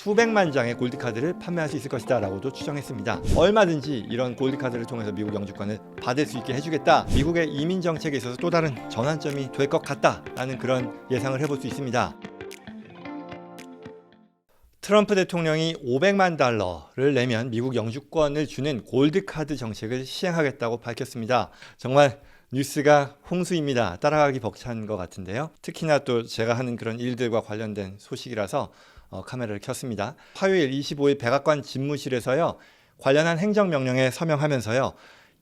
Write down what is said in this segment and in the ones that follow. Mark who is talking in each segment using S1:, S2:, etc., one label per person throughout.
S1: 수백만 장의 골드카드를 판매할 수 있을 것이다 라고도 추정했습니다. 얼마든지 이런 골드카드를 통해서 미국 영주권을 받을 수 있게 해주겠다, 미국의 이민 정책에 있어서 또 다른 전환점이 될 것 같다라는 그런 예상을 해볼 수 있습니다. 트럼프 대통령이 500만 달러를 내면 미국 영주권을 주는 골드카드 정책을 시행하겠다고 밝혔습니다. 정말 뉴스가 홍수입니다. 따라가기 벅찬 것 같은데요. 특히나 또 제가 하는 그런 일들과 관련된 소식이라서 카메라를 켰습니다. 화요일 25일 백악관 집무실에서요, 관련한 행정명령에 서명하면서요,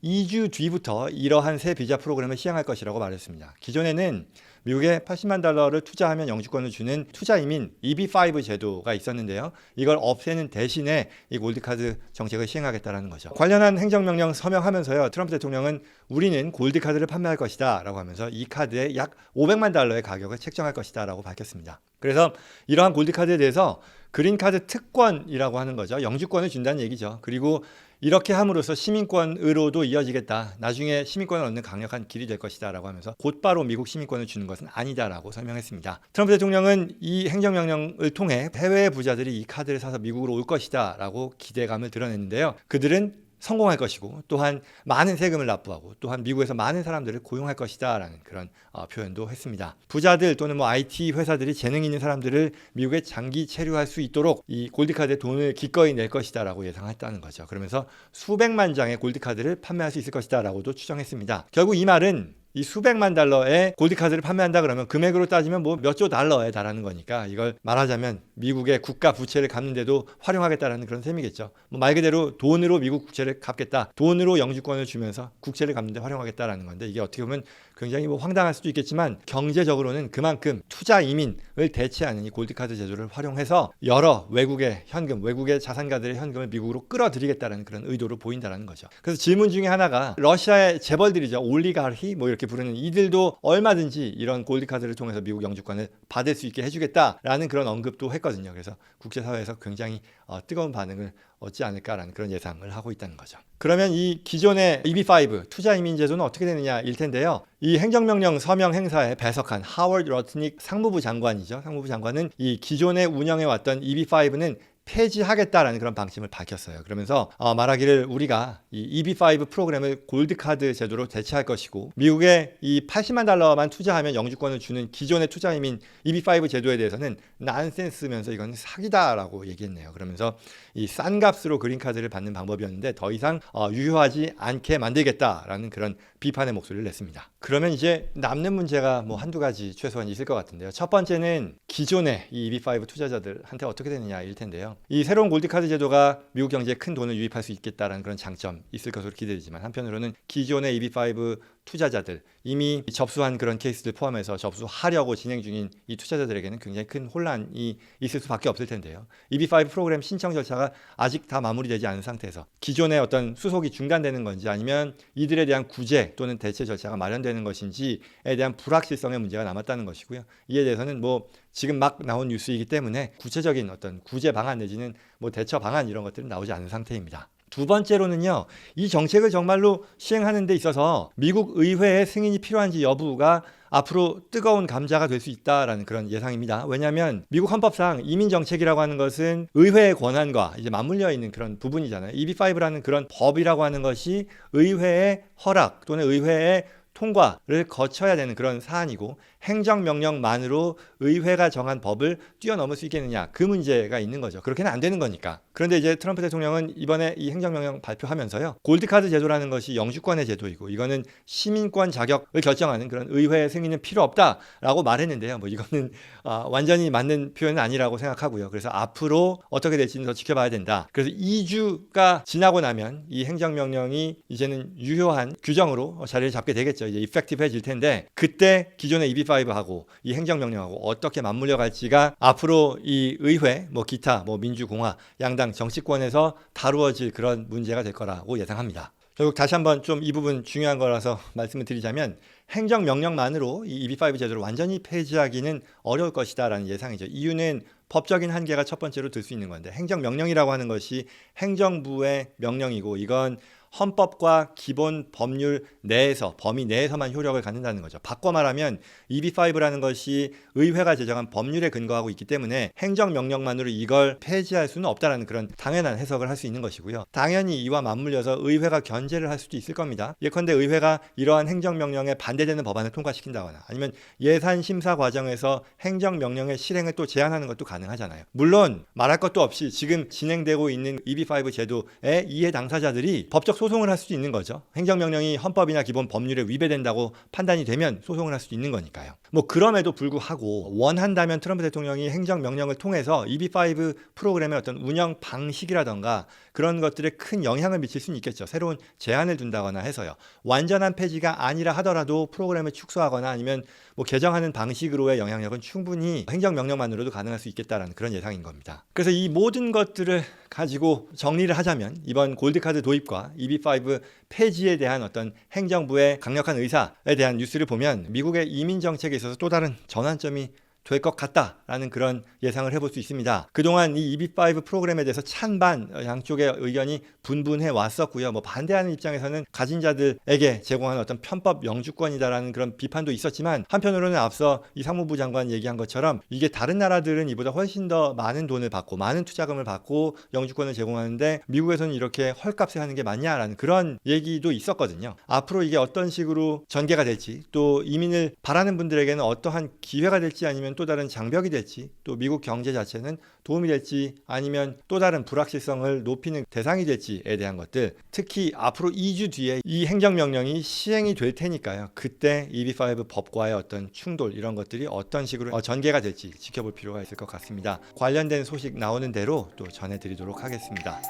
S1: 2주 뒤부터 이러한 새 비자 프로그램을 시행할 것이라고 말했습니다. 기존에는 미국에 80만 달러를 투자하면 영주권을 주는 투자이민 EB5 제도가 있었는데요. 이걸 없애는 대신에 이 골드카드 정책을 시행하겠다는 거죠. 관련한 행정명령 서명하면서요, 트럼프 대통령은 우리는 골드카드를 판매할 것이다 라고 하면서 이 카드에 약 500만 달러의 가격을 책정할 것이다 라고 밝혔습니다. 그래서 이러한 골드카드에 대해서 그린카드 특권이라고 하는 거죠. 영주권을 준다는 얘기죠. 그리고 이렇게 함으로써 시민권으로도 이어지겠다, 나중에 시민권을 얻는 강력한 길이 될 것이다 라고 하면서 곧바로 미국 시민권을 주는 것은 아니다 라고 설명했습니다. 트럼프 대통령은 이 행정명령을 통해 해외 부자들이 이 카드를 사서 미국으로 올 것이다 라고 기대감을 드러냈는데요. 그들은 성공할 것이고, 또한 많은 세금을 납부하고, 또한 미국에서 많은 사람들을 고용할 것이다 라는 그런 표현도 했습니다. 부자들 또는 IT 회사들이 재능 있는 사람들을 미국에 장기 체류할 수 있도록 이 골드카드에 돈을 기꺼이 낼 것이다 라고 예상했다는 거죠. 그러면서 수백만 장의 골드카드를 판매할 수 있을 것이다 라고도 추정했습니다. 결국 이 말은 이 수백만 달러의 골드카드를 판매한다 그러면 금액으로 따지면 뭐 몇 조 달러에 달하는 거니까, 이걸 말하자면 미국의 국가 부채를 갚는데도 활용하겠다라는 그런 셈이겠죠. 말 그대로 돈으로 미국 국채를 갚겠다, 돈으로 영주권을 주면서 국채를 갚는데 활용하겠다라는 건데, 이게 어떻게 보면 굉장히 황당할 수도 있겠지만 경제적으로는 그만큼 투자 이민을 대체하는 이 골드카드 제도를 활용해서 여러 외국의 현금, 외국의 자산가들의 현금을 미국으로 끌어들이겠다는 그런 의도로 보인다는 거죠. 그래서 질문 중에 하나가 러시아의 재벌들이죠. 올리가히 뭐 이렇게 부르는 이들도 얼마든지 이런 골드카드를 통해서 미국 영주권을 받을 수 있게 해주겠다라는 그런 언급도 했거든요. 그래서 국제사회에서 굉장히 뜨거운 반응을 얻지 않을까라는 그런 예상을 하고 있다는 거죠. 그러면 이 기존의 EB5 투자이민 제도는 어떻게 되느냐일 텐데요. 이 행정명령 서명 행사에 배석한 하워드 러트닉 상무부 장관이죠. 상무부 장관은 이 기존에 운영해왔던 EB5는 폐지하겠다라는 그런 방침을 밝혔어요. 그러면서 말하기를 우리가 이 EB5 프로그램을 골드카드 제도로 대체할 것이고, 미국에 이 80만 달러만 투자하면 영주권을 주는 기존의 투자이민 EB5 제도에 대해서는 난센스면서 이건 사기다라고 얘기했네요. 그러면서 이 싼 값으로 그린카드를 받는 방법이었는데 더 이상 유효하지 않게 만들겠다라는 그런 비판의 목소리를 냈습니다. 그러면 이제 남는 문제가 뭐 한두 가지 최소한 있을 것 같은데요. 첫 번째는 기존의 이 EB5 투자자들한테 어떻게 되느냐일 텐데요. 이 새로운 골드카드 제도가 미국 경제에 큰 돈을 유입할 수 있겠다라는 그런 장점 있을 것으로 기대되지만, 한편으로는 기존의 EB5 투자자들, 이미 접수한 그런 케이스들 포함해서 접수하려고 진행 중인 이 투자자들에게는 굉장히 큰 혼란이 있을 수밖에 없을 텐데요. EB5 프로그램 신청 절차가 아직 다 마무리되지 않은 상태에서 기존의 어떤 수속이 중단되는 건지, 아니면 이들에 대한 구제 또는 대체 절차가 마련되는 것인지에 대한 불확실성의 문제가 남았다는 것이고요. 이에 대해서는 뭐 지금 막 나온 뉴스이기 때문에 구체적인 어떤 구제 방안 내지는 뭐 대처 방안 이런 것들은 나오지 않은 상태입니다. 두 번째로는요, 이 정책을 정말로 시행하는 데 있어서 미국 의회의 승인이 필요한지 여부가 앞으로 뜨거운 감자가 될 수 있다라는 그런 예상입니다. 왜냐하면 미국 헌법상 이민 정책이라고 하는 것은 의회의 권한과 이제 맞물려 있는 그런 부분이잖아요. EB5라는 그런 법이라고 하는 것이 의회의 허락 또는 의회의 통과를 거쳐야 되는 그런 사안이고, 행정명령만으로 의회가 정한 법을 뛰어넘을 수 있겠느냐, 그 문제가 있는 거죠. 그렇게는 안 되는 거니까. 그런데 이제 트럼프 대통령은 이번에 이 행정명령 발표하면서요, 골드카드 제도라는 것이 영주권의 제도이고 이거는 시민권 자격을 결정하는 그런 의회의 승인은 필요 없다라고 말했는데요. 뭐 이거는 완전히 맞는 표현은 아니라고 생각하고요. 그래서 앞으로 어떻게 될지는 더 지켜봐야 된다. 그래서 2주가 지나고 나면 이 행정명령이 이제는 유효한 규정으로 자리를 잡게 되겠죠. 이제 이펙티브해질 텐데, 그때 기존의 EB5하고 이 행정명령하고 어떻게 맞물려 갈지가 앞으로 이 의회, 뭐 기타, 뭐 민주공화 양당 정치권에서 다루어질 그런 문제가 될 거라고 예상합니다. 결국 다시 한번 좀 이 부분 중요한 거라서 말씀을 드리자면, 행정명령만으로 이 EB5 제도를 완전히 폐지하기는 어려울 것이다라는 예상이죠. 이유는 법적인 한계가 첫 번째로 들 수 있는 건데, 행정명령이라고 하는 것이 행정부의 명령이고, 이건 헌법과 기본 법률 내에서 범위 내에서만 효력을 갖는다는 거죠. 바꿔 말하면 EB5라는 것이 의회가 제정한 법률에 근거하고 있기 때문에 행정명령만으로 이걸 폐지할 수는 없다라는 그런 당연한 해석을 할 수 있는 것이고요. 당연히 이와 맞물려서 의회가 견제를 할 수도 있을 겁니다. 예컨대 의회가 이러한 행정명령에 반대되는 법안을 통과시킨다거나 아니면 예산 심사 과정에서 행정명령의 실행을 또 제한하는 것도 가능하잖아요. 물론 말할 것도 없이 지금 진행되고 있는 EB5 제도의 이해 당사자들이 법적 소송을 할 수도 있는 거죠. 행정명령이 헌법이나 기본 법률에 위배된다고 판단이 되면 소송을 할 수도 있는 거니까요. 뭐 그럼에도 불구하고 원한다면 트럼프 대통령이 행정명령을 통해서 EB5 프로그램의 어떤 운영 방식이라던가 그런 것들에 큰 영향을 미칠 수는 있겠죠. 새로운 제한을 둔다거나 해서요. 완전한 폐지가 아니라 하더라도 프로그램을 축소하거나 아니면 뭐 개정하는 방식으로의 영향력은 충분히 행정명령만으로도 가능할 수 있겠다라는 그런 예상인 겁니다. 그래서 이 모든 것들을 가지고 정리를 하자면 이번 골드카드 도입과 EB5 폐지에 대한 어떤 행정부의 강력한 의사에 대한 뉴스를 보면 미국의 이민 정책에 있어서 또 다른 전환점이 될 것 같다라는 그런 예상을 해볼 수 있습니다. 그동안 이 EB5 프로그램에 대해서 찬반 양쪽의 의견이 분분해 왔었고요. 뭐 반대하는 입장에서는 가진 자들에게 제공하는 어떤 편법 영주권이다라는 그런 비판도 있었지만 한편으로는 앞서 이 상무부 장관 얘기한 것처럼 이게 다른 나라들은 이보다 훨씬 더 많은 돈을 받고 많은 투자금을 받고 영주권을 제공하는데 미국에서는 이렇게 헐값에 하는 게 맞냐라는 그런 얘기도 있었거든요. 앞으로 이게 어떤 식으로 전개가 될지 또 이민을 바라는 분들에게는 어떠한 기회가 될지 아니면 또 다른 장벽이 될지 또 미국 경제 자체는 도움이 될지 아니면 또 다른 불확실성을 높이는 대상이 될지에 대한 것들 특히 앞으로 2주 뒤에 이 행정명령이 시행이 될 테니까요. 그때 EB5 법과의 어떤 충돌 이런 것들이 어떤 식으로 전개가 될지 지켜볼 필요가 있을 것 같습니다. 관련된 소식 나오는 대로 또 전해드리도록 하겠습니다.